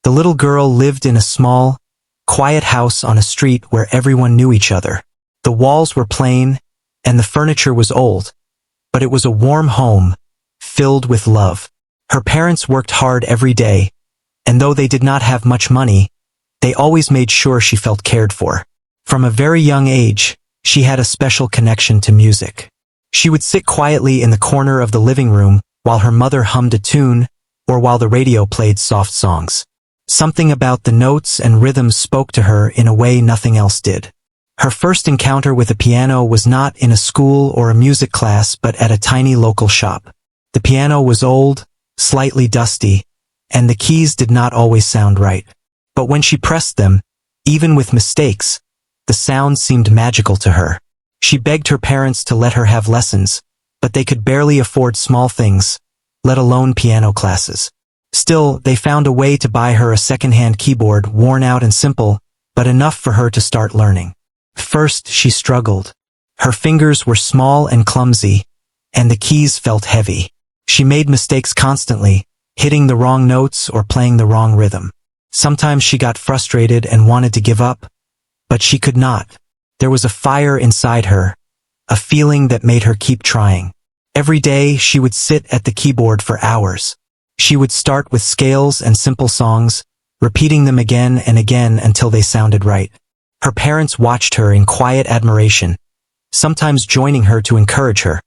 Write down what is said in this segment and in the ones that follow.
The little girl lived in a small, quiet house on a street where everyone knew each other. The walls were plain, and the furniture was old, but it was a warm home, filled with love. Her parents worked hard every day, and though they did not have much money, they always made sure she felt cared for. From a very young age, she had a special connection to music. She would sit quietly in the corner of the living room while her mother hummed a tune or while the radio played soft songs. Something about the notes and rhythms spoke to her in a way nothing else did. Her first encounter with a piano was not in a school or a music class but at a tiny local shop. The piano was old, slightly dusty, and the keys did not always sound right. But when she pressed them, even with mistakes, the sound seemed magical to her. She begged her parents to let her have lessons, but they could barely afford small things, let alone piano classes. Still, they found a way to buy her a second-hand keyboard, worn out and simple, but enough for her to start learning. First, she struggled. Her fingers were small and clumsy, and the keys felt heavy. She made mistakes constantly, hitting the wrong notes or playing the wrong rhythm. Sometimes she got frustrated and wanted to give up, but she could not. There was a fire inside her, a feeling that made her keep trying. Every day, she would sit at the keyboard for hours. She would start with scales and simple songs, repeating them again and again until they sounded right. Her parents watched her in quiet admiration, sometimes joining her to encourage her,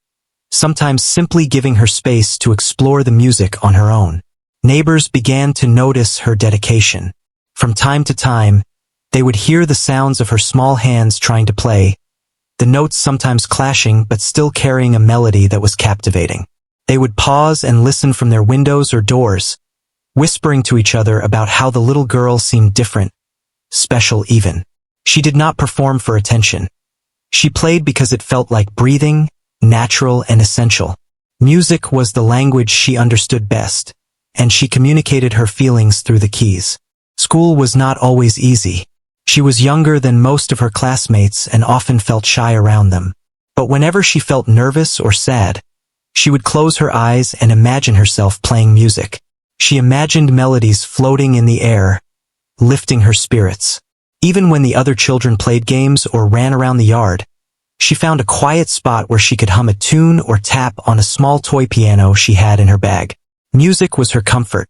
sometimes simply giving her space to explore the music on her own. Neighbors began to notice her dedication. From time to time, they would hear the sounds of her small hands trying to play, the notes sometimes clashing but still carrying a melody that was captivating. They would pause and listen from their windows or doors, whispering to each other about how the little girl seemed different, special even. She did not perform for attention. She played because it felt like breathing, natural and essential. Music was the language she understood best, and she communicated her feelings through the keys. School was not always easy. She was younger than most of her classmates and often felt shy around them. But whenever she felt nervous or sad, she would close her eyes and imagine herself playing music. She imagined melodies floating in the air, lifting her spirits. Even when the other children played games or ran around the yard, she found a quiet spot where she could hum a tune or tap on a small toy piano she had in her bag. Music was her comfort,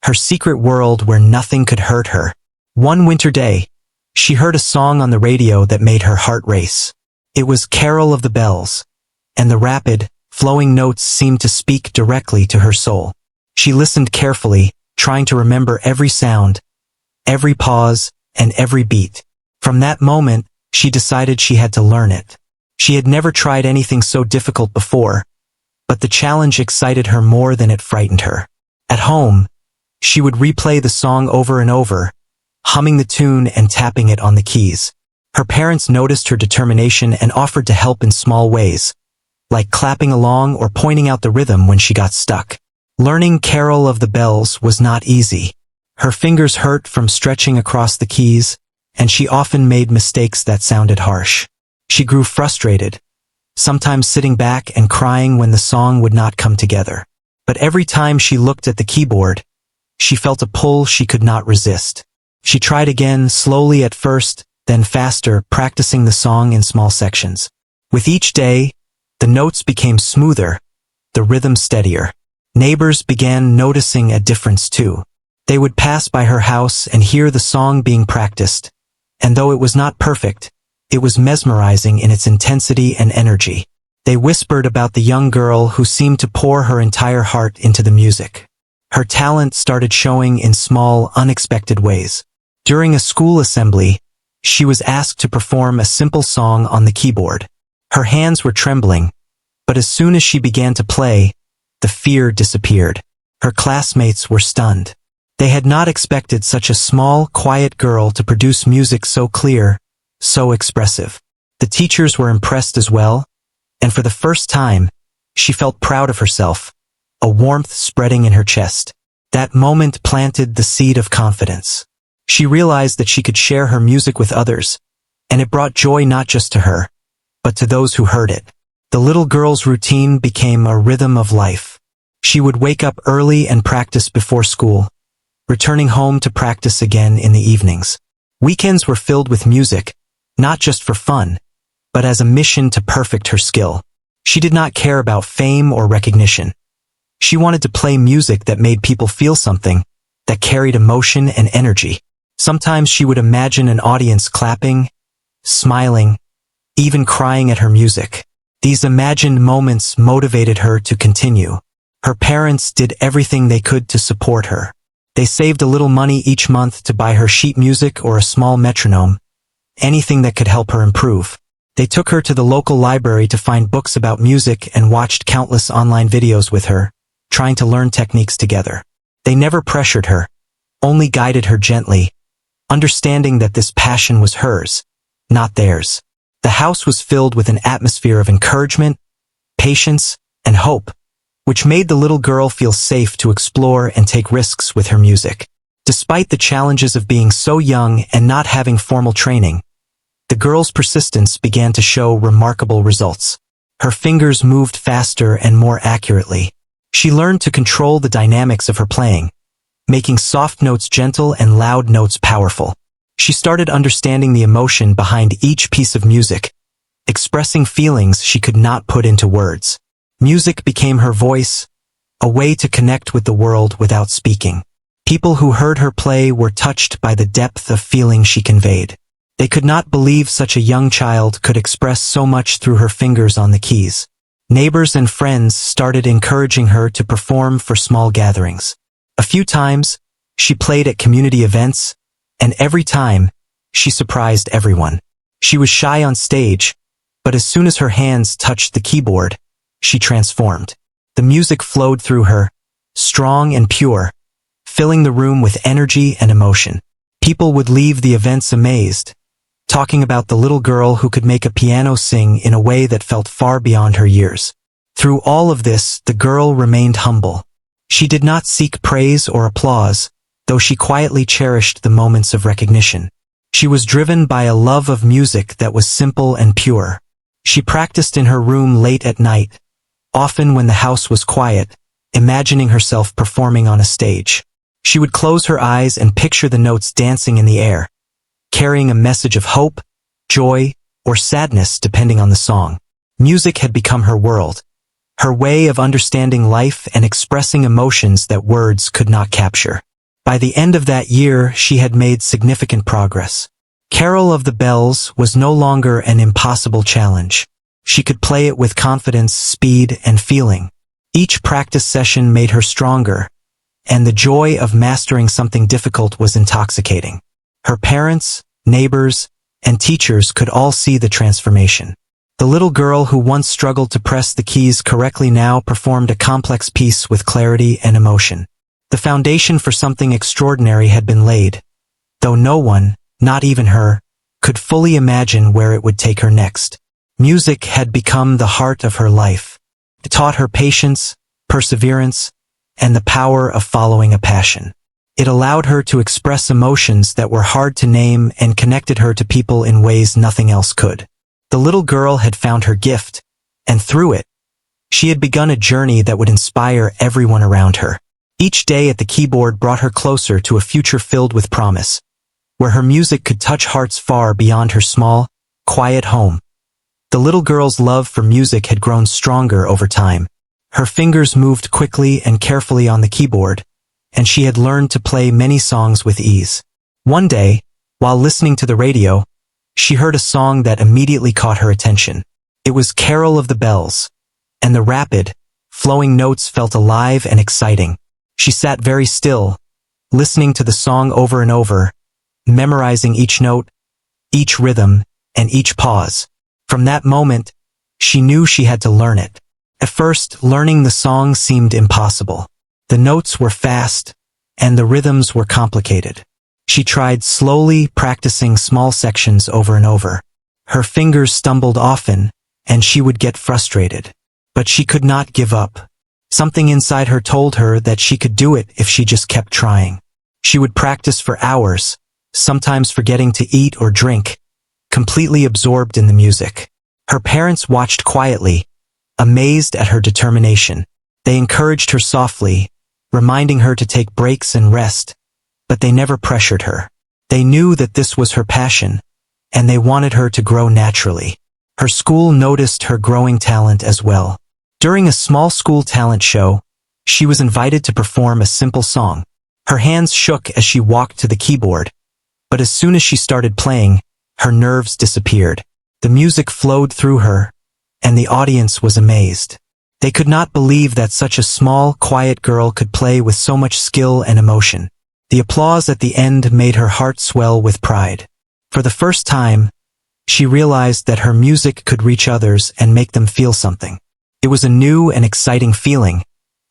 her secret world where nothing could hurt her. One winter day, she heard a song on the radio that made her heart race. It was Carol of the Bells, and the rapid, flowing notes seemed to speak directly to her soul. She listened carefully, trying to remember every sound, every pause, and every beat. From that moment, she decided she had to learn it. She had never tried anything so difficult before, but the challenge excited her more than it frightened her. At home, she would replay the song over and over, humming the tune and tapping it on the keys. Her parents noticed her determination and offered to help in small ways, like clapping along or pointing out the rhythm when she got stuck. Learning Carol of the Bells was not easy. Her fingers hurt from stretching across the keys, and she often made mistakes that sounded harsh. She grew frustrated, sometimes sitting back and crying when the song would not come together. But every time she looked at the keyboard, she felt a pull she could not resist. She tried again, slowly at first, then faster, practicing the song in small sections. With each day, the notes became smoother, the rhythm steadier. Neighbors began noticing a difference too. They would pass by her house and hear the song being practiced, and though it was not perfect, it was mesmerizing in its intensity and energy. They whispered about the young girl who seemed to pour her entire heart into the music. Her talent started showing in small, unexpected ways. During a school assembly, she was asked to perform a simple song on the keyboard. Her hands were trembling, but as soon as she began to play, the fear disappeared. Her classmates were stunned. They had not expected such a small, quiet girl to produce music so clear, so expressive. The teachers were impressed as well, and for the first time, she felt proud of herself, a warmth spreading in her chest. That moment planted the seed of confidence. She realized that she could share her music with others, and it brought joy not just to her, but to those who heard it. The little girl's routine became a rhythm of life. She would wake up early and practice before school, returning home to practice again in the evenings. Weekends were filled with music, not just for fun, but as a mission to perfect her skill. She did not care about fame or recognition. She wanted to play music that made people feel something, that carried emotion and energy. Sometimes she would imagine an audience clapping, smiling, even crying at her music. These imagined moments motivated her to continue. Her parents did everything they could to support her. They saved a little money each month to buy her sheet music or a small metronome, anything that could help her improve. They took her to the local library to find books about music and watched countless online videos with her, trying to learn techniques together. They never pressured her, only guided her gently, understanding that this passion was hers, not theirs. The house was filled with an atmosphere of encouragement, patience, and hope, which made the little girl feel safe to explore and take risks with her music. Despite the challenges of being so young and not having formal training, the girl's persistence began to show remarkable results. Her fingers moved faster and more accurately. She learned to control the dynamics of her playing, making soft notes gentle and loud notes powerful. She started understanding the emotion behind each piece of music, expressing feelings she could not put into words. Music became her voice, a way to connect with the world without speaking. People who heard her play were touched by the depth of feeling she conveyed. They could not believe such a young child could express so much through her fingers on the keys. Neighbors and friends started encouraging her to perform for small gatherings. A few times, she played at community events, and every time, she surprised everyone. She was shy on stage, but as soon as her hands touched the keyboard, she transformed. The music flowed through her, strong and pure, filling the room with energy and emotion. People would leave the events amazed, talking about the little girl who could make a piano sing in a way that felt far beyond her years. Through all of this, the girl remained humble. She did not seek praise or applause, though she quietly cherished the moments of recognition. She was driven by a love of music that was simple and pure. She practiced in her room late at night, often when the house was quiet, imagining herself performing on a stage. She would close her eyes and picture the notes dancing in the air, carrying a message of hope, joy, or sadness depending on the song. Music had become her world, her way of understanding life and expressing emotions that words could not capture. By the end of that year, she had made significant progress. Carol of the Bells was no longer an impossible challenge. She could play it with confidence, speed, and feeling. Each practice session made her stronger, and the joy of mastering something difficult was intoxicating. Her parents, neighbors, and teachers could all see the transformation. The little girl who once struggled to press the keys correctly now performed a complex piece with clarity and emotion. The foundation for something extraordinary had been laid, though no one, not even her, could fully imagine where it would take her next. Music had become the heart of her life. It taught her patience, perseverance, and the power of following a passion. It allowed her to express emotions that were hard to name and connected her to people in ways nothing else could. The little girl had found her gift, and through it, she had begun a journey that would inspire everyone around her. Each day at the keyboard brought her closer to a future filled with promise, where her music could touch hearts far beyond her small, quiet home. The little girl's love for music had grown stronger over time. Her fingers moved quickly and carefully on the keyboard, and she had learned to play many songs with ease. One day, while listening to the radio, she heard a song that immediately caught her attention. It was Carol of the Bells, and the rapid, flowing notes felt alive and exciting. She sat very still, listening to the song over and over, memorizing each note, each rhythm, and each pause. From that moment, she knew she had to learn it. At first, learning the song seemed impossible. The notes were fast, and the rhythms were complicated. She tried slowly, practicing small sections over and over. Her fingers stumbled often, and she would get frustrated. But she could not give up. Something inside her told her that she could do it if she just kept trying. She would practice for hours, sometimes forgetting to eat or drink, completely absorbed in the music. Her parents watched quietly, amazed at her determination. They encouraged her softly, reminding her to take breaks and rest, but they never pressured her. They knew that this was her passion, and they wanted her to grow naturally. Her school noticed her growing talent as well. During a small school talent show, she was invited to perform a simple song. Her hands shook as she walked to the keyboard, but as soon as she started playing, her nerves disappeared. The music flowed through her, and the audience was amazed. They could not believe that such a small, quiet girl could play with so much skill and emotion. The applause at the end made her heart swell with pride. For the first time, she realized that her music could reach others and make them feel something. It was a new and exciting feeling,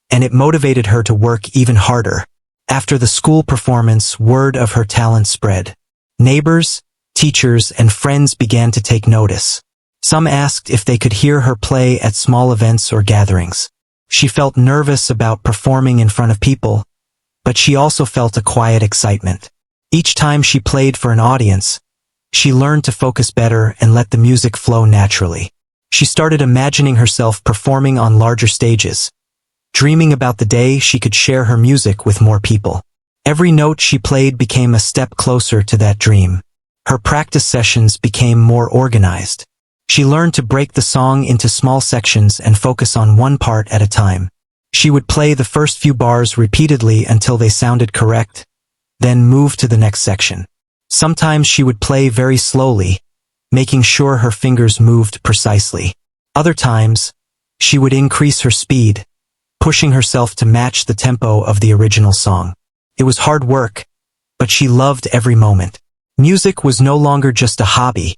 and it motivated her to work even harder. After the school performance, word of her talent spread. Neighbors, teachers, and friends began to take notice. Some asked if they could hear her play at small events or gatherings. She felt nervous about performing in front of people, but she also felt a quiet excitement. Each time she played for an audience, she learned to focus better and let the music flow naturally. She started imagining herself performing on larger stages, dreaming about the day she could share her music with more people. Every note she played became a step closer to that dream. Her practice sessions became more organized. She learned to break the song into small sections and focus on one part at a time. She would play the first few bars repeatedly until they sounded correct, then move to the next section. Sometimes she would play very slowly, making sure her fingers moved precisely. Other times, she would increase her speed, pushing herself to match the tempo of the original song. It was hard work, but she loved every moment. Music was no longer just a hobby.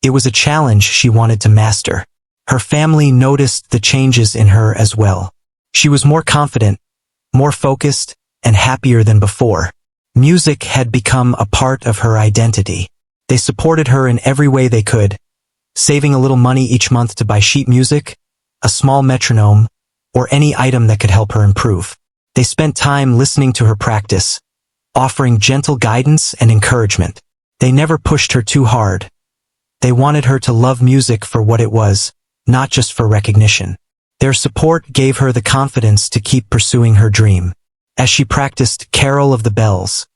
It was a challenge she wanted to master. Her family noticed the changes in her as well. She was more confident, more focused, and happier than before. Music had become a part of her identity. They supported her in every way they could, saving a little money each month to buy sheet music, a small metronome, or any item that could help her improve. They spent time listening to her practice, offering gentle guidance and encouragement. They never pushed her too hard. They wanted her to love music for what it was, not just for recognition. Their support gave her the confidence to keep pursuing her dream. As she practiced Carol of the Bells,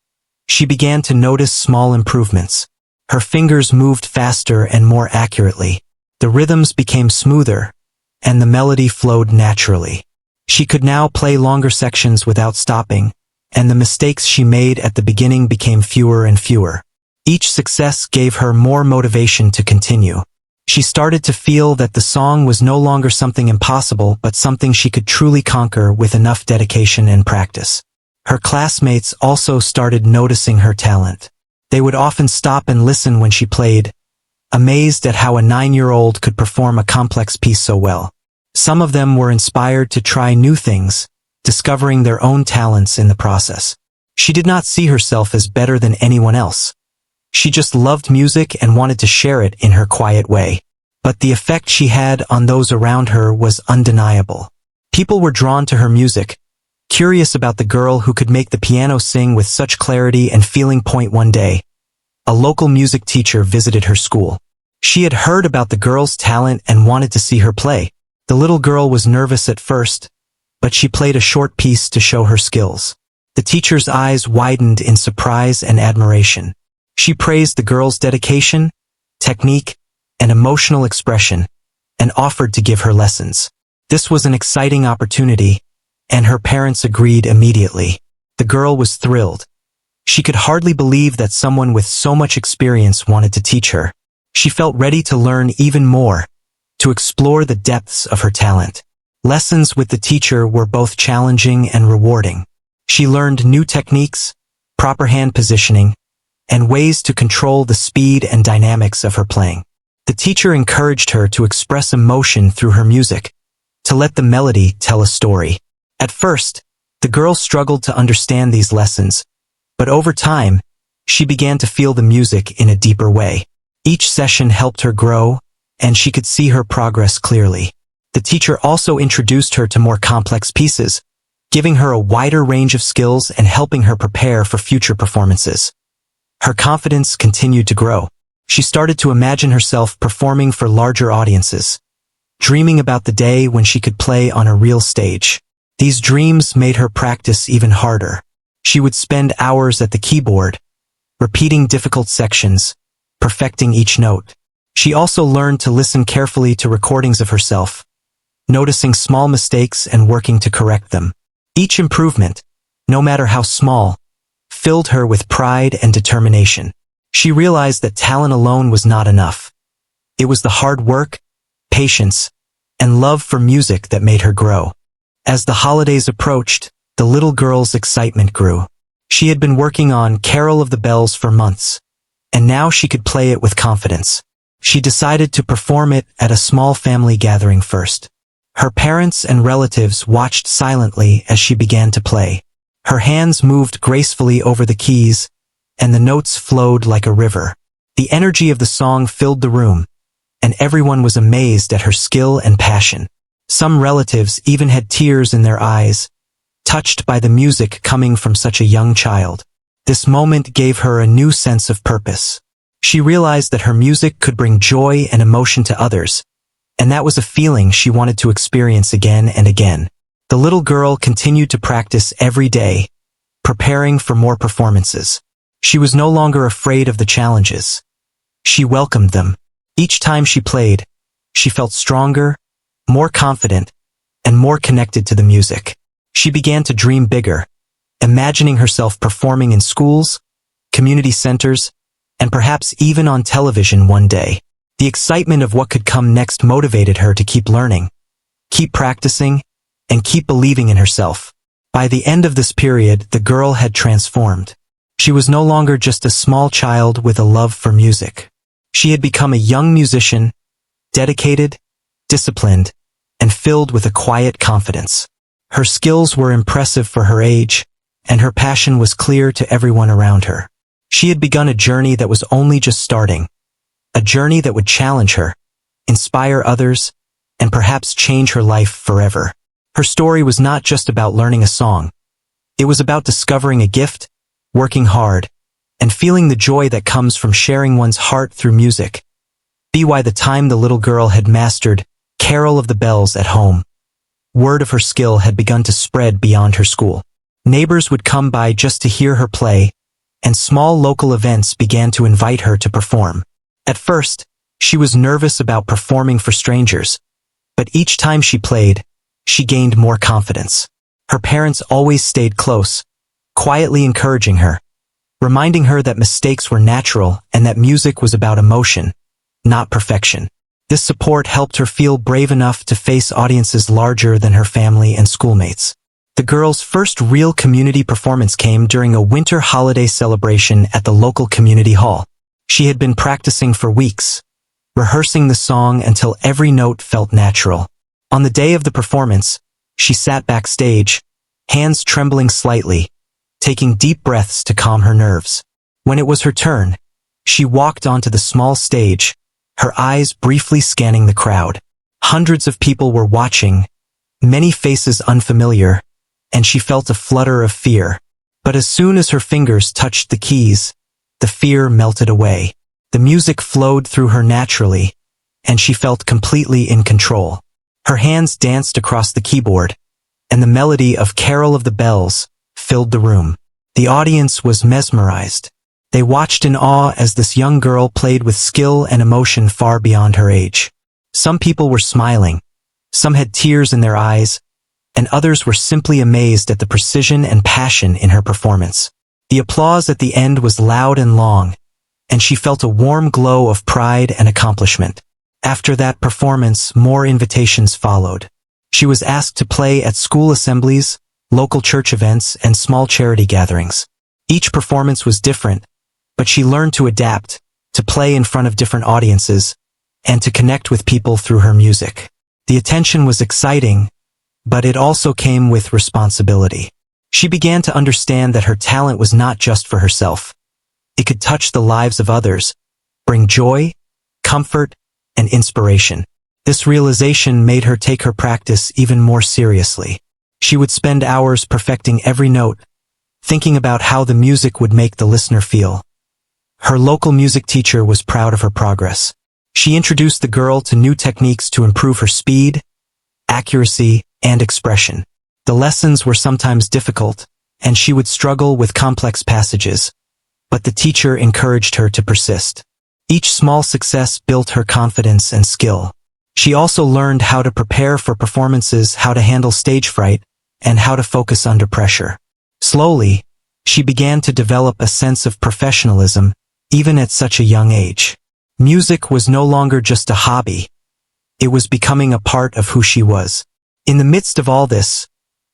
she began to notice small improvements. Her fingers moved faster and more accurately. The rhythms became smoother, and the melody flowed naturally. She could now play longer sections without stopping, and the mistakes she made at the beginning became fewer and fewer. Each success gave her more motivation to continue. She started to feel that the song was no longer something impossible but something she could truly conquer with enough dedication and practice. Her classmates also started noticing her talent. They would often stop and listen when she played, amazed at how a 9-year-old could perform a complex piece so well. Some of them were inspired to try new things, discovering their own talents in the process. She did not see herself as better than anyone else. She just loved music and wanted to share it in her quiet way. But the effect she had on those around her was undeniable. People were drawn to her music, curious about the girl who could make the piano sing with such clarity and feeling. One day, a local music teacher visited her school. She had heard about the girl's talent and wanted to see her play. The little girl was nervous at first, but she played a short piece to show her skills. The teacher's eyes widened in surprise and admiration. She praised the girl's dedication, technique, and emotional expression, and offered to give her lessons. This was an exciting opportunity, and her parents agreed immediately. The girl was thrilled. She could hardly believe that someone with so much experience wanted to teach her. She felt ready to learn even more, to explore the depths of her talent. Lessons with the teacher were both challenging and rewarding. She learned new techniques, proper hand positioning, and ways to control the speed and dynamics of her playing. The teacher encouraged her to express emotion through her music, to let the melody tell a story. At first, the girl struggled to understand these lessons, but over time, she began to feel the music in a deeper way. Each session helped her grow, and she could see her progress clearly. The teacher also introduced her to more complex pieces, giving her a wider range of skills and helping her prepare for future performances. Her confidence continued to grow. She started to imagine herself performing for larger audiences, dreaming about the day when she could play on a real stage. These dreams made her practice even harder. She would spend hours at the keyboard, repeating difficult sections, perfecting each note. She also learned to listen carefully to recordings of herself, noticing small mistakes and working to correct them. Each improvement, no matter how small, filled her with pride and determination. She realized that talent alone was not enough. It was the hard work, patience, and love for music that made her grow. As the holidays approached, the little girl's excitement grew. She had been working on Carol of the Bells for months, and now she could play it with confidence. She decided to perform it at a small family gathering first. Her parents and relatives watched silently as she began to play. Her hands moved gracefully over the keys, and the notes flowed like a river. The energy of the song filled the room, and everyone was amazed at her skill and passion. Some relatives even had tears in their eyes, touched by the music coming from such a young child. This moment gave her a new sense of purpose. She realized that her music could bring joy and emotion to others, and that was a feeling she wanted to experience again and again. The little girl continued to practice every day, preparing for more performances. She was no longer afraid of the challenges. She welcomed them. Each time she played, she felt stronger, more confident, and more connected to the music. She began to dream bigger, imagining herself performing in schools, community centers, and perhaps even on television one day. The excitement of what could come next motivated her to keep learning, keep practicing, and keep believing in herself. By the end of this period, the girl had transformed. She was no longer just a small child with a love for music. She had become a young musician, dedicated, disciplined, and filled with a quiet confidence. Her skills were impressive for her age, and her passion was clear to everyone around her. She had begun a journey that was only just starting, a journey that would challenge her, inspire others, and perhaps change her life forever. Her story was not just about learning a song. It was about discovering a gift, working hard, and feeling the joy that comes from sharing one's heart through music. By the time the little girl had mastered Carol of the Bells at home, word of her skill had begun to spread beyond her school. Neighbors would come by just to hear her play, and small local events began to invite her to perform. At first, she was nervous about performing for strangers, but each time she played, she gained more confidence. Her parents always stayed close, quietly encouraging her, reminding her that mistakes were natural and that music was about emotion, not perfection. This support helped her feel brave enough to face audiences larger than her family and schoolmates. The girl's first real community performance came during a winter holiday celebration at the local community hall. She had been practicing for weeks, rehearsing the song until every note felt natural. On the day of the performance, she sat backstage, hands trembling slightly, taking deep breaths to calm her nerves. When it was her turn, she walked onto the small stage, her eyes briefly scanning the crowd. Hundreds of people were watching, many faces unfamiliar, and she felt a flutter of fear. But as soon as her fingers touched the keys, the fear melted away. The music flowed through her naturally, and she felt completely in control. Her hands danced across the keyboard, and the melody of Carol of the Bells filled the room. The audience was mesmerized. They watched in awe as this young girl played with skill and emotion far beyond her age. Some people were smiling, some had tears in their eyes, and others were simply amazed at the precision and passion in her performance. The applause at the end was loud and long, and she felt a warm glow of pride and accomplishment. After that performance, more invitations followed. She was asked to play at school assemblies, local church events, and small charity gatherings. Each performance was different, but she learned to adapt, to play in front of different audiences, and to connect with people through her music. The attention was exciting, but it also came with responsibility. She began to understand that her talent was not just for herself. It could touch the lives of others, bring joy, comfort, and inspiration. This realization made her take her practice even more seriously. She would spend hours perfecting every note, thinking about how the music would make the listener feel. Her local music teacher was proud of her progress. She introduced the girl to new techniques to improve her speed, accuracy, and expression. The lessons were sometimes difficult, and she would struggle with complex passages, but the teacher encouraged her to persist. Each small success built her confidence and skill. She also learned how to prepare for performances, how to handle stage fright, and how to focus under pressure. Slowly, she began to develop a sense of professionalism, even at such a young age. Music was no longer just a hobby. It was becoming a part of who she was. In the midst of all this,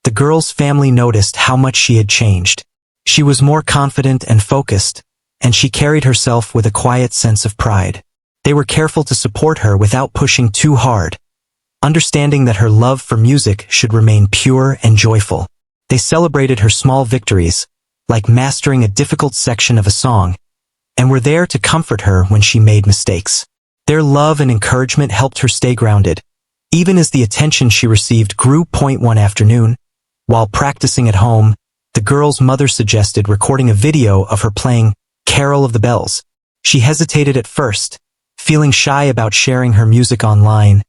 the girl's family noticed how much she had changed. She was more confident and focused, and she carried herself with a quiet sense of pride. They were careful to support her without pushing too hard, understanding that her love for music should remain pure and joyful. They celebrated her small victories, like mastering a difficult section of a song, and were there to comfort her when she made mistakes. Their love and encouragement helped her stay grounded, even as the attention she received grew. One afternoon, while practicing at home, the girl's mother suggested recording a video of her playing Carol of the Bells. She hesitated at first, feeling shy about sharing her music online,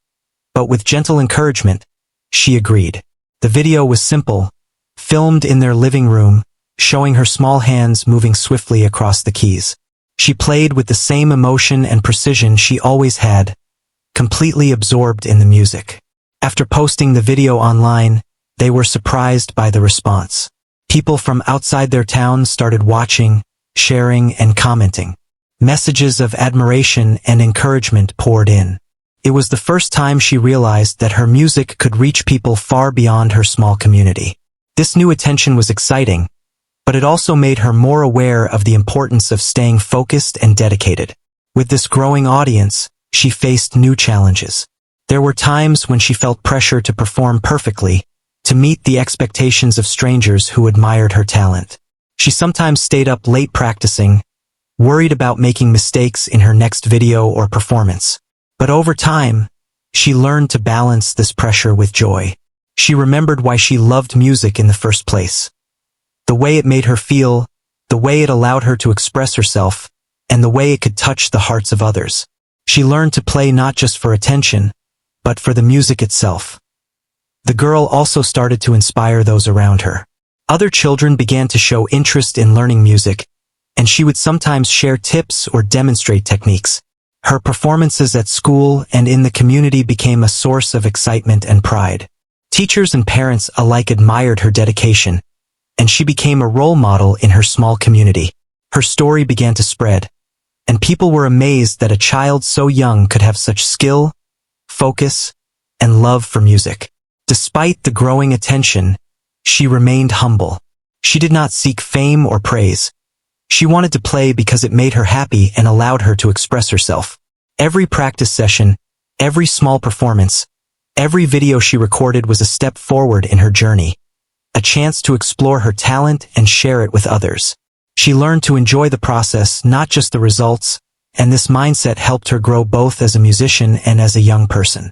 but with gentle encouragement, she agreed. The video was simple, filmed in their living room, showing her small hands moving swiftly across the keys. She played with the same emotion and precision she always had, completely absorbed in the music. After posting the video online, they were surprised by the response. People from outside their town started watching, sharing, and commenting. Messages of admiration and encouragement poured in. It was the first time she realized that her music could reach people far beyond her small community. This new attention was exciting, but it also made her more aware of the importance of staying focused and dedicated. With this growing audience, she faced new challenges. There were times when she felt pressure to perform perfectly, to meet the expectations of strangers who admired her talent. She sometimes stayed up late practicing, worried about making mistakes in her next video or performance. But over time, she learned to balance this pressure with joy. She remembered why she loved music in the first place. The way it made her feel, the way it allowed her to express herself, and the way it could touch the hearts of others. She learned to play not just for attention, but for the music itself. The girl also started to inspire those around her. Other children began to show interest in learning music, and she would sometimes share tips or demonstrate techniques. Her performances at school and in the community became a source of excitement and pride. Teachers and parents alike admired her dedication, and she became a role model in her small community. Her story began to spread, and people were amazed that a child so young could have such skill, focus, and love for music. Despite the growing attention, she remained humble. She did not seek fame or praise. She wanted to play because it made her happy and allowed her to express herself. Every practice session, every small performance, every video she recorded was a step forward in her journey, a chance to explore her talent and share it with others. She learned to enjoy the process, not just the results, and this mindset helped her grow both as a musician and as a young person.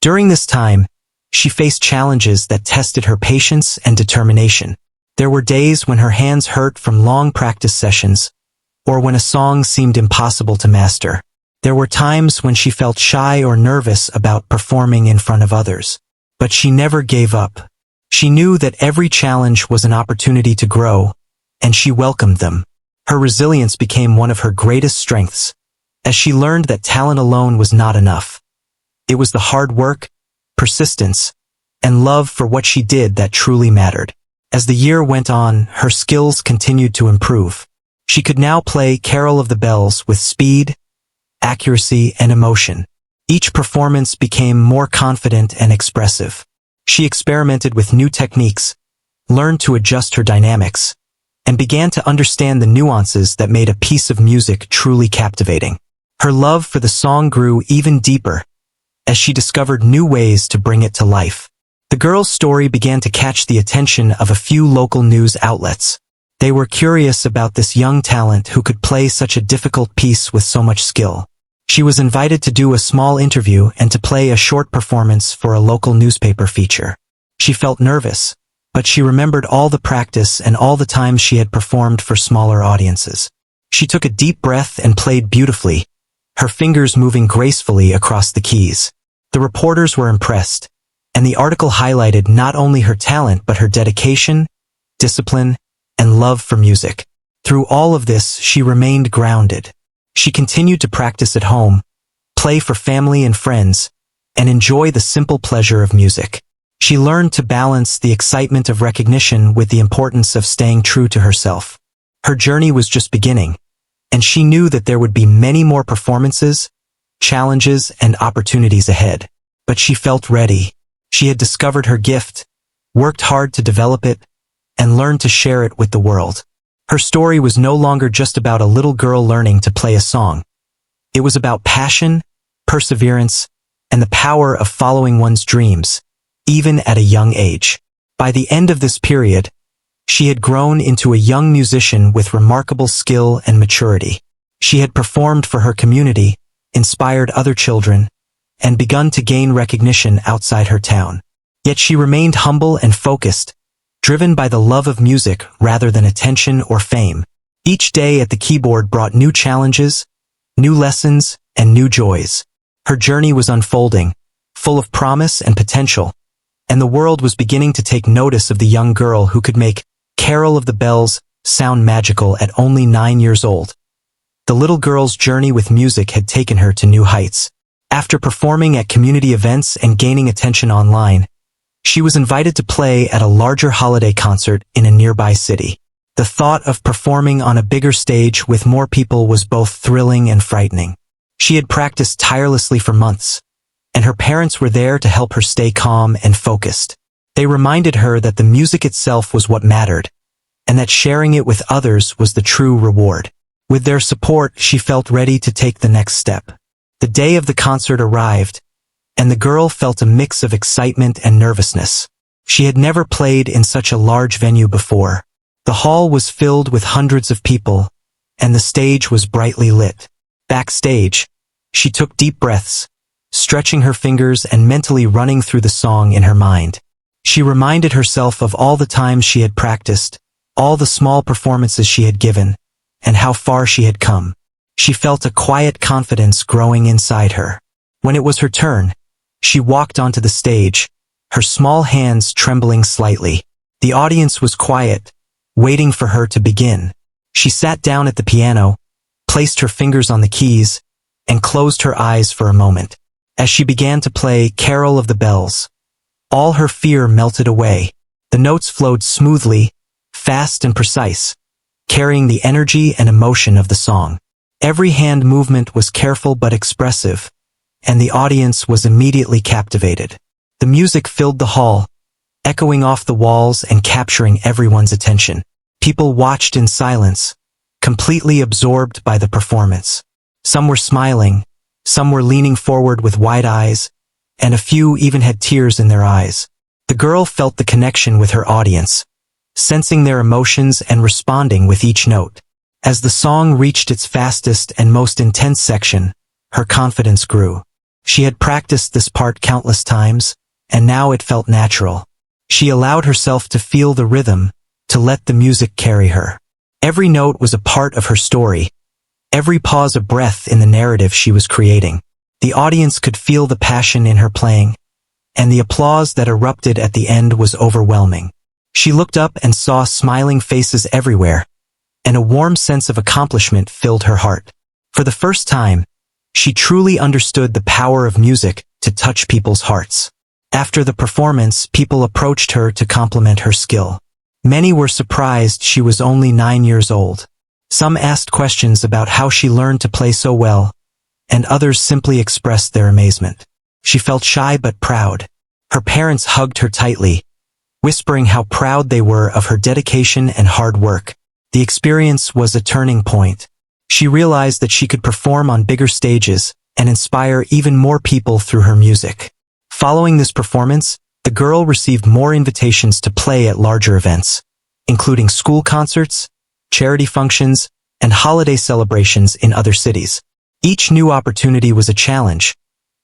During this time, she faced challenges that tested her patience and determination. There were days when her hands hurt from long practice sessions, or when a song seemed impossible to master. There were times when she felt shy or nervous about performing in front of others. But she never gave up. She knew that every challenge was an opportunity to grow, and she welcomed them. Her resilience became one of her greatest strengths, as she learned that talent alone was not enough. It was the hard work, persistence, and love for what she did that truly mattered. As the year went on, her skills continued to improve. She could now play Carol of the Bells with speed, accuracy, and emotion. Each performance became more confident and expressive. She experimented with new techniques, learned to adjust her dynamics, and began to understand the nuances that made a piece of music truly captivating. Her love for the song grew even deeper as she discovered new ways to bring it to life. The girl's story began to catch the attention of a few local news outlets. They were curious about this young talent who could play such a difficult piece with so much skill. She was invited to do a small interview and to play a short performance for a local newspaper feature. She felt nervous, but she remembered all the practice and all the times she had performed for smaller audiences. She took a deep breath and played beautifully, her fingers moving gracefully across the keys. The reporters were impressed, and the article highlighted not only her talent but her dedication, discipline, and love for music. Through all of this, she remained grounded. She continued to practice at home, play for family and friends, and enjoy the simple pleasure of music. She learned to balance the excitement of recognition with the importance of staying true to herself. Her journey was just beginning, and she knew that there would be many more performances, challenges, and opportunities ahead. But she felt ready. She had discovered her gift, worked hard to develop it, and learned to share it with the world. Her story was no longer just about a little girl learning to play a song. It was about passion, perseverance, and the power of following one's dreams, even at a young age. By the end of this period, she had grown into a young musician with remarkable skill and maturity. She had performed for her community, inspired other children, and begun to gain recognition outside her town. Yet she remained humble and focused, driven by the love of music rather than attention or fame. Each day at the keyboard brought new challenges, new lessons, and new joys. Her journey was unfolding, full of promise and potential, and the world was beginning to take notice of the young girl who could make Carol of the Bells sound magical at only 9 years old. The little girl's journey with music had taken her to new heights. After performing at community events and gaining attention online, she was invited to play at a larger holiday concert in a nearby city. The thought of performing on a bigger stage with more people was both thrilling and frightening. She had practiced tirelessly for months, and her parents were there to help her stay calm and focused. They reminded her that the music itself was what mattered, and that sharing it with others was the true reward. With their support, she felt ready to take the next step. The day of the concert arrived, and the girl felt a mix of excitement and nervousness. She had never played in such a large venue before. The hall was filled with hundreds of people, and the stage was brightly lit. Backstage, she took deep breaths, stretching her fingers and mentally running through the song in her mind. She reminded herself of all the times she had practiced, all the small performances she had given, and how far she had come. She felt a quiet confidence growing inside her. When it was her turn, she walked onto the stage, her small hands trembling slightly. The audience was quiet, waiting for her to begin. She sat down at the piano, placed her fingers on the keys, and closed her eyes for a moment. As she began to play Carol of the Bells, all her fear melted away. The notes flowed smoothly, fast and precise, carrying the energy and emotion of the song. Every hand movement was careful but expressive, and the audience was immediately captivated. The music filled the hall, echoing off the walls and capturing everyone's attention. People watched in silence, completely absorbed by the performance. Some were smiling, some were leaning forward with wide eyes, and a few even had tears in their eyes. The girl felt the connection with her audience, sensing their emotions and responding with each note. As the song reached its fastest and most intense section, her confidence grew. She had practiced this part countless times, and now it felt natural. She allowed herself to feel the rhythm, to let the music carry her. Every note was a part of her story, every pause a breath in the narrative she was creating. The audience could feel the passion in her playing, and the applause that erupted at the end was overwhelming. She looked up and saw smiling faces everywhere, and a warm sense of accomplishment filled her heart. For the first time, she truly understood the power of music to touch people's hearts. After the performance, people approached her to compliment her skill. Many were surprised she was only 9 years old. Some asked questions about how she learned to play so well, and others simply expressed their amazement. She felt shy but proud. Her parents hugged her tightly, whispering how proud they were of her dedication and hard work. The experience was a turning point. She realized that she could perform on bigger stages and inspire even more people through her music. Following this performance, the girl received more invitations to play at larger events, including school concerts, charity functions, and holiday celebrations in other cities. Each new opportunity was a challenge,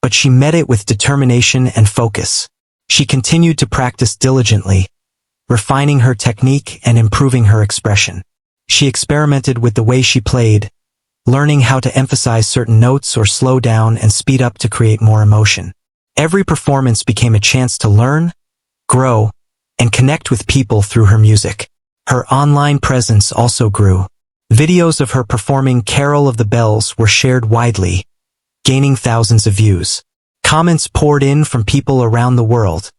but she met it with determination and focus. She continued to practice diligently, refining her technique and improving her expression. She experimented with the way she played, learning how to emphasize certain notes or slow down and speed up to create more emotion. Every performance became a chance to learn, grow, and connect with people through her music. Her online presence also grew. Videos of her performing Carol of the Bells were shared widely, gaining thousands of views. Comments poured in from people around the world,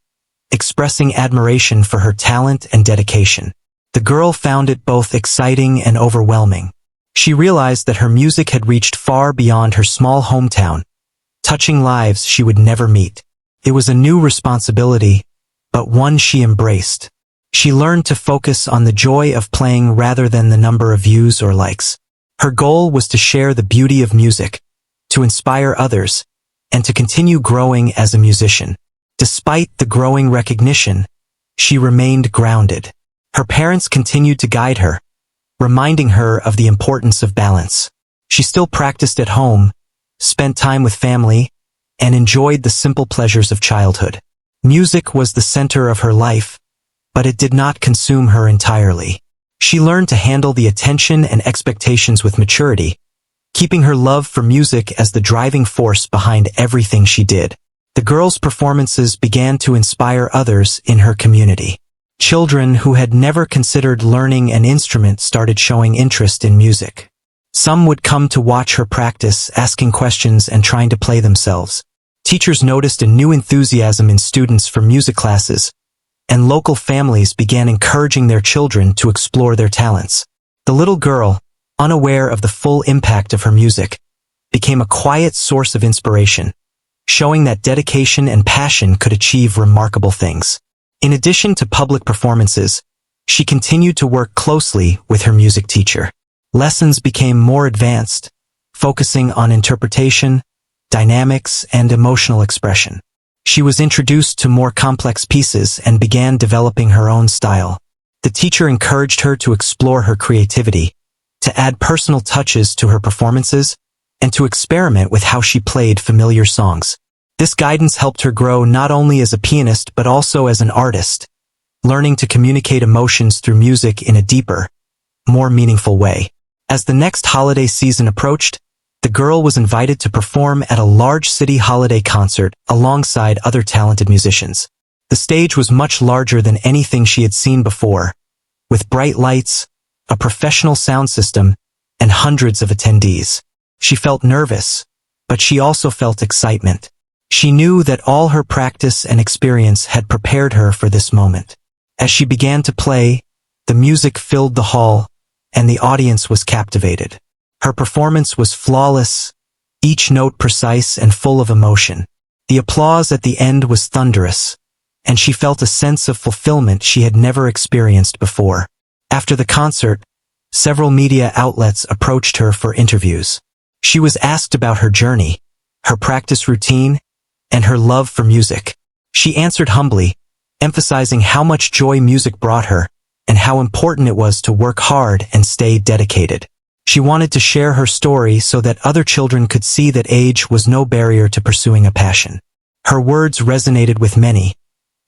expressing admiration for her talent and dedication. The girl found it both exciting and overwhelming. She realized that her music had reached far beyond her small hometown, touching lives she would never meet. It was a new responsibility, but one she embraced. She learned to focus on the joy of playing rather than the number of views or likes. Her goal was to share the beauty of music, to inspire others, and to continue growing as a musician. Despite the growing recognition, she remained grounded. Her parents continued to guide her, reminding her of the importance of balance. She still practiced at home, spent time with family, and enjoyed the simple pleasures of childhood. Music was the center of her life, but it did not consume her entirely. She learned to handle the attention and expectations with maturity, keeping her love for music as the driving force behind everything she did. The girl's performances began to inspire others in her community. Children who had never considered learning an instrument started showing interest in music. Some would come to watch her practice, asking questions and trying to play themselves. Teachers noticed a new enthusiasm in students for music classes, and local families began encouraging their children to explore their talents. The little girl, unaware of the full impact of her music, became a quiet source of inspiration, showing that dedication and passion could achieve remarkable things. In addition to public performances, she continued to work closely with her music teacher. Lessons became more advanced, focusing on interpretation, dynamics, and emotional expression. She was introduced to more complex pieces and began developing her own style. The teacher encouraged her to explore her creativity, to add personal touches to her performances, and to experiment with how she played familiar songs. This guidance helped her grow not only as a pianist but also as an artist, learning to communicate emotions through music in a deeper, more meaningful way. As the next holiday season approached, the girl was invited to perform at a large city holiday concert alongside other talented musicians. The stage was much larger than anything she had seen before, with bright lights, a professional sound system, and hundreds of attendees. She felt nervous, but she also felt excitement. She knew that all her practice and experience had prepared her for this moment. As she began to play, the music filled the hall, and the audience was captivated. Her performance was flawless, each note precise and full of emotion. The applause at the end was thunderous, and she felt a sense of fulfillment she had never experienced before. After the concert, several media outlets approached her for interviews. She was asked about her journey, her practice routine, and her love for music. She answered humbly, emphasizing how much joy music brought her, and how important it was to work hard and stay dedicated. She wanted to share her story so that other children could see that age was no barrier to pursuing a passion. Her words resonated with many,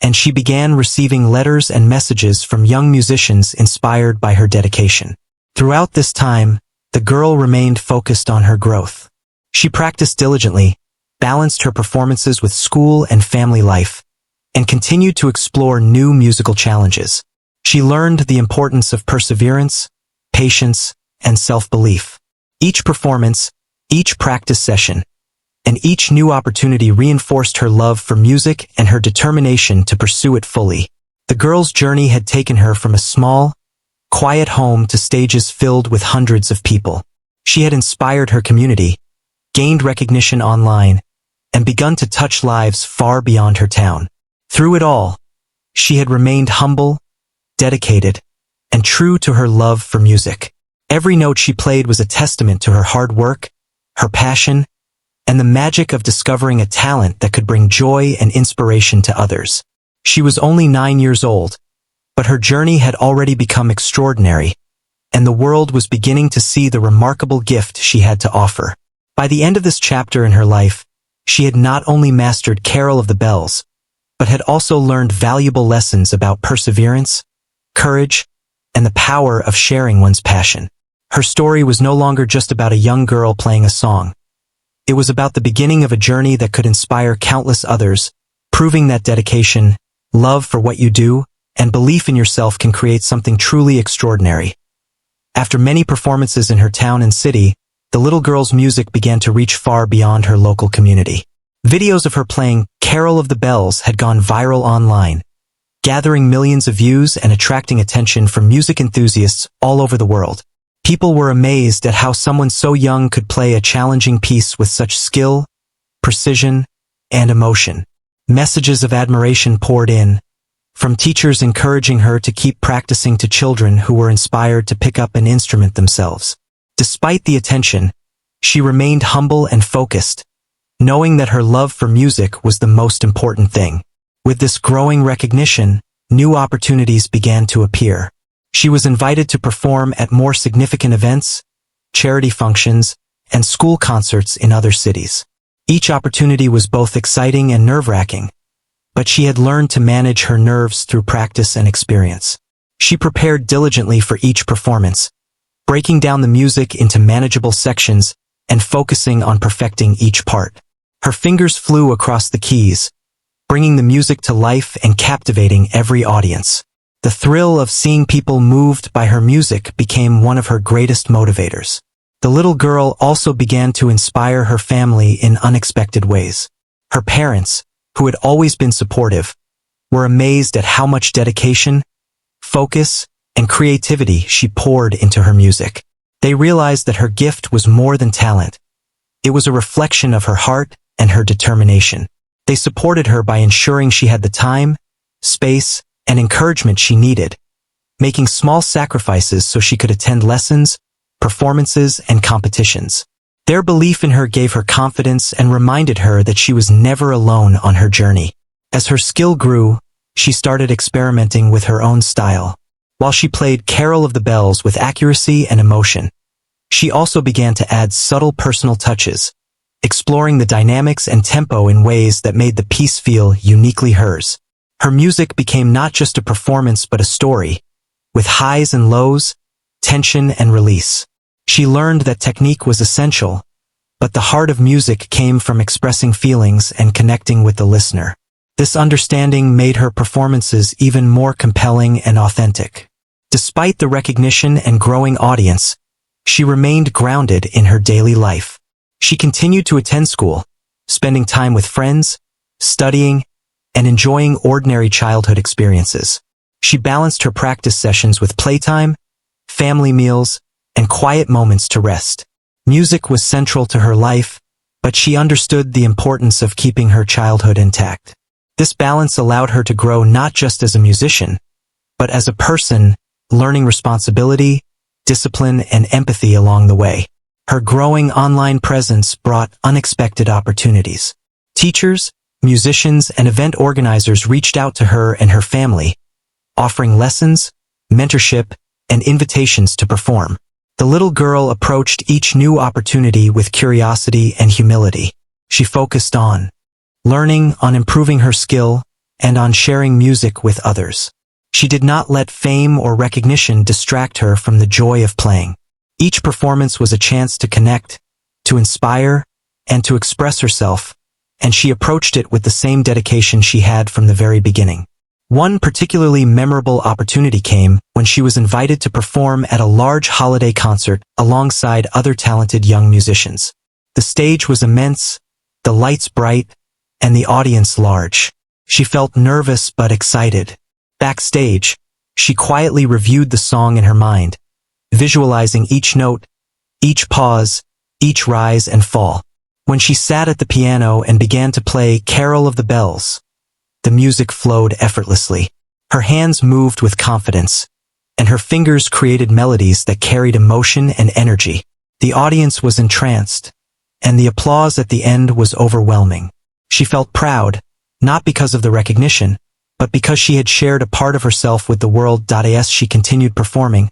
and she began receiving letters and messages from young musicians inspired by her dedication. Throughout this time, the girl remained focused on her growth. She practiced diligently, balanced her performances with school and family life, and continued to explore new musical challenges. She learned the importance of perseverance, patience, and self-belief. Each performance, each practice session, and each new opportunity reinforced her love for music and her determination to pursue it fully. The girl's journey had taken her from a small, quiet home to stages filled with hundreds of people. She had inspired her community, gained recognition online, and begun to touch lives far beyond her town. Through it all, she had remained humble, dedicated, and true to her love for music. Every note she played was a testament to her hard work, her passion, and the magic of discovering a talent that could bring joy and inspiration to others. She was only 9 years old, but her journey had already become extraordinary, and the world was beginning to see the remarkable gift she had to offer. By the end of this chapter in her life, she had not only mastered Carol of the Bells, but had also learned valuable lessons about perseverance, courage, and the power of sharing one's passion. Her story was no longer just about a young girl playing a song. It was about the beginning of a journey that could inspire countless others, proving that dedication, love for what you do, and belief in yourself can create something truly extraordinary. After many performances in her town and city, the little girl's music began to reach far beyond her local community. Videos of her playing Carol of the Bells had gone viral online, gathering millions of views and attracting attention from music enthusiasts all over the world. People were amazed at how someone so young could play a challenging piece with such skill, precision, and emotion. Messages of admiration poured in, from teachers encouraging her to keep practicing to children who were inspired to pick up an instrument themselves. Despite the attention, she remained humble and focused, knowing that her love for music was the most important thing. With this growing recognition, new opportunities began to appear. She was invited to perform at more significant events, charity functions, and school concerts in other cities. Each opportunity was both exciting and nerve-wracking, but she had learned to manage her nerves through practice and experience. She prepared diligently for each performance, breaking down the music into manageable sections and focusing on perfecting each part. Her fingers flew across the keys, bringing the music to life and captivating every audience. The thrill of seeing people moved by her music became one of her greatest motivators. The little girl also began to inspire her family in unexpected ways. Her parents, who had always been supportive, were amazed at how much dedication, focus, and creativity she poured into her music. They realized that her gift was more than talent. It was a reflection of her heart and her determination. They supported her by ensuring she had the time, space, and encouragement she needed, making small sacrifices so she could attend lessons, performances, and competitions. Their belief in her gave her confidence and reminded her that she was never alone on her journey. As her skill grew, she started experimenting with her own style. While she played Carol of the Bells with accuracy and emotion, she also began to add subtle personal touches, exploring the dynamics and tempo in ways that made the piece feel uniquely hers. Her music became not just a performance but a story, with highs and lows, tension and release. She learned that technique was essential, but the heart of music came from expressing feelings and connecting with the listener. This understanding made her performances even more compelling and authentic. Despite the recognition and growing audience, she remained grounded in her daily life. She continued to attend school, spending time with friends, studying, and enjoying ordinary childhood experiences. She balanced her practice sessions with playtime, family meals, and quiet moments to rest. Music was central to her life, but she understood the importance of keeping her childhood intact. This balance allowed her to grow not just as a musician, but as a person, learning responsibility, discipline, and empathy along the way. Her growing online presence brought unexpected opportunities. Teachers, musicians, and event organizers reached out to her and her family, offering lessons, mentorship, and invitations to perform. The little girl approached each new opportunity with curiosity and humility. She focused on learning, on improving her skill, and on sharing music with others. She did not let fame or recognition distract her from the joy of playing. Each performance was a chance to connect, to inspire, and to express herself, and she approached it with the same dedication she had from the very beginning. One particularly memorable opportunity came when she was invited to perform at a large holiday concert alongside other talented young musicians. The stage was immense, the lights bright, and the audience large. She felt nervous but excited. Backstage, she quietly reviewed the song in her mind, visualizing each note, each pause, each rise and fall. When she sat at the piano and began to play Carol of the Bells, the music flowed effortlessly. Her hands moved with confidence, and her fingers created melodies that carried emotion and energy. The audience was entranced, and the applause at the end was overwhelming. She felt proud, not because of the recognition, but because she had shared a part of herself with the world. As she continued performing,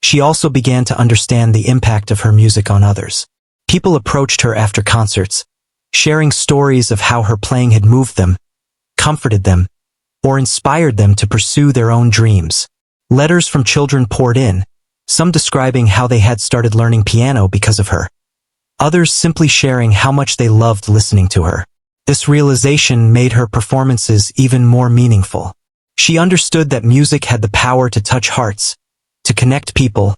she also began to understand the impact of her music on others. People approached her after concerts, sharing stories of how her playing had moved them, comforted them, or inspired them to pursue their own dreams. Letters from children poured in, some describing how they had started learning piano because of her, others simply sharing how much they loved listening to her. This realization made her performances even more meaningful. She understood that music had the power to touch hearts, to connect people,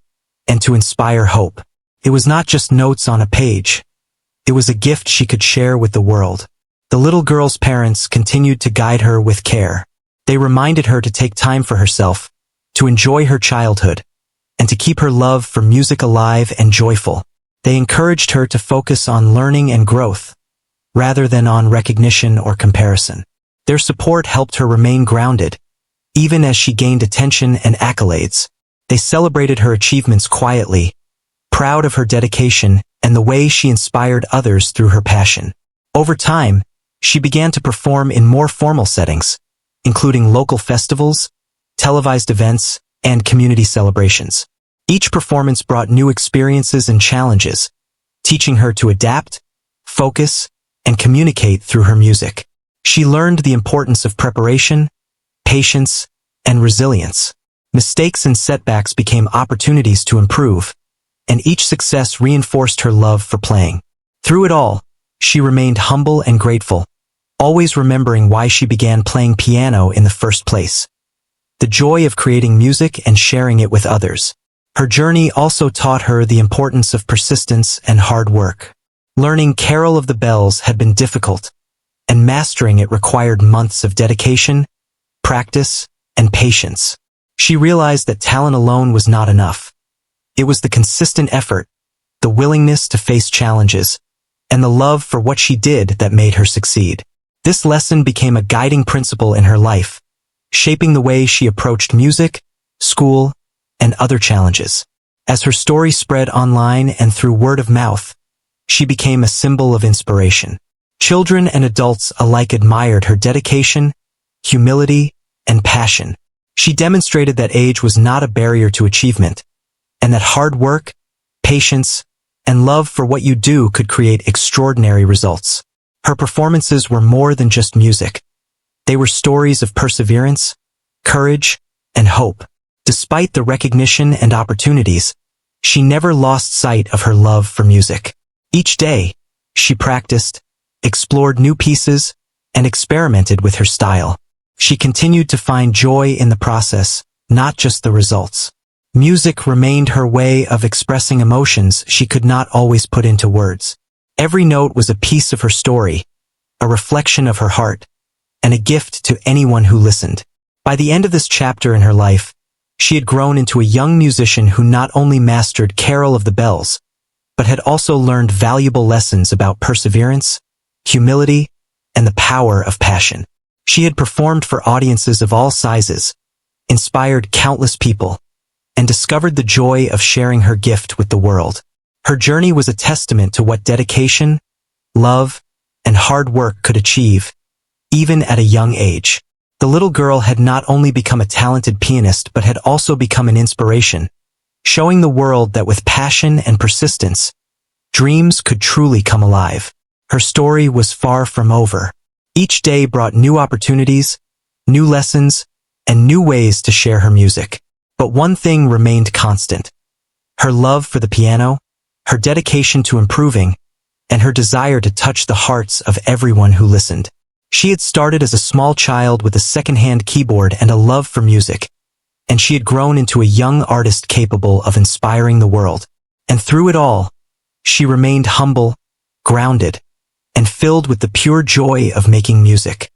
and to inspire hope. It was not just notes on a page. It was a gift she could share with the world. The little girl's parents continued to guide her with care. They reminded her to take time for herself, to enjoy her childhood, and to keep her love for music alive and joyful. They encouraged her to focus on learning and growth, rather than on recognition or comparison. Their support helped her remain grounded, even as she gained attention and accolades. They celebrated her achievements quietly, proud of her dedication and the way she inspired others through her passion. Over time, she began to perform in more formal settings, including local festivals, televised events, and community celebrations. Each performance brought new experiences and challenges, teaching her to adapt, focus, and communicate through her music. She learned the importance of preparation, patience, and resilience. Mistakes and setbacks became opportunities to improve, and each success reinforced her love for playing. Through it all, she remained humble and grateful, always remembering why she began playing piano in the first place: the joy of creating music and sharing it with others. Her journey also taught her the importance of persistence and hard work. Learning Carol of the Bells had been difficult, and mastering it required months of dedication, practice, and patience. She realized that talent alone was not enough. It was the consistent effort, the willingness to face challenges, and the love for what she did that made her succeed. This lesson became a guiding principle in her life, shaping the way she approached music, school, and other challenges. As her story spread online and through word of mouth, she became a symbol of inspiration. Children and adults alike admired her dedication, humility, and passion. She demonstrated that age was not a barrier to achievement, and that hard work, patience, and love for what you do could create extraordinary results. Her performances were more than just music. They were stories of perseverance, courage, and hope. Despite the recognition and opportunities, she never lost sight of her love for music. Each day, she practiced, explored new pieces, and experimented with her style. She continued to find joy in the process, not just the results. Music remained her way of expressing emotions she could not always put into words. Every note was a piece of her story, a reflection of her heart, and a gift to anyone who listened. By the end of this chapter in her life, she had grown into a young musician who not only mastered Carol of the Bells, but had also learned valuable lessons about perseverance, humility, and the power of passion. She had performed for audiences of all sizes, inspired countless people, and discovered the joy of sharing her gift with the world. Her journey was a testament to what dedication, love, and hard work could achieve, even at a young age. The little girl had not only become a talented pianist but had also become an inspiration, showing the world that with passion and persistence, dreams could truly come alive. Her story was far from over. Each day brought new opportunities, new lessons, and new ways to share her music. But one thing remained constant: her love for the piano, her dedication to improving, and her desire to touch the hearts of everyone who listened. She had started as a small child with a second-hand keyboard and a love for music, and she had grown into a young artist capable of inspiring the world. And through it all, she remained humble, grounded, and filled with the pure joy of making music.